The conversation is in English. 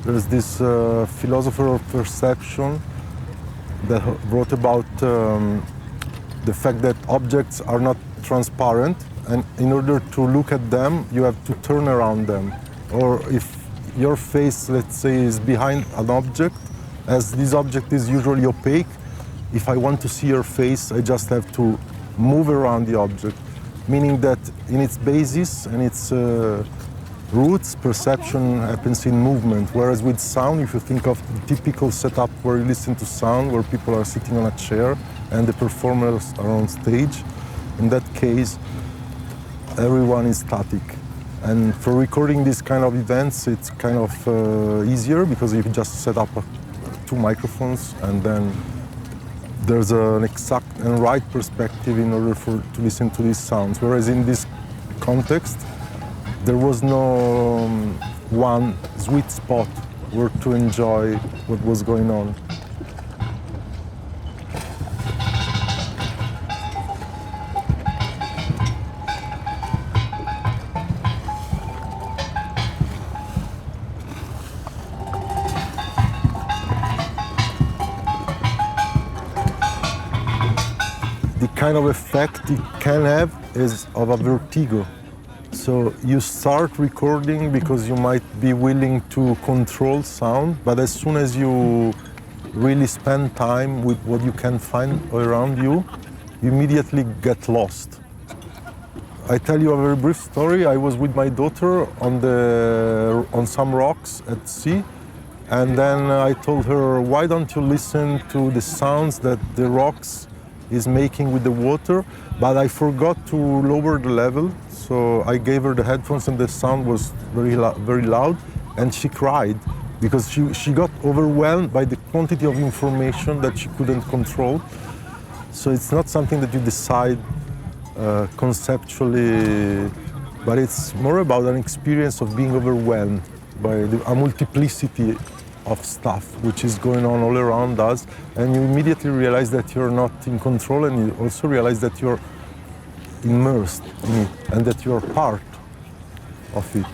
There's this philosopher of perception that wrote about the fact that objects are not transparent, and in order to look at them, you have to turn around them. Or if your face, let's say, is behind an object, as this object is usually opaque, if I want to see your face, I just have to move around the object, meaning that in its basis and its roots, perception happens in movement, whereas with sound, if you think of the typical setup where you listen to sound, where people are sitting on a chair and the performers are on stage, in that case, everyone is static. And for recording these kind of events, it's kind of easier because you can just set up two microphones and then there's an exact and right perspective in order to listen to these sounds. Whereas in this context, there was no one sweet spot where to enjoy what was going on. The kind of effect it can have is of a vertigo. So you start recording because you might be willing to control sound, but as soon as you really spend time with what you can find around you, you immediately get lost. I tell you a very brief story. I was with my daughter on some rocks at sea, and then I told her, why don't you listen to the sounds that the rocks is making with the water, but I forgot to lower the level, so I gave her the headphones and the sound was very loud, and she cried because she got overwhelmed by the quantity of information that she couldn't control. So it's not something that you decide conceptually, but it's more about an experience of being overwhelmed by a multiplicity of stuff which is going on all around us, and you immediately realize that you're not in control, and you also realize that you're immersed in it and that you're part of it.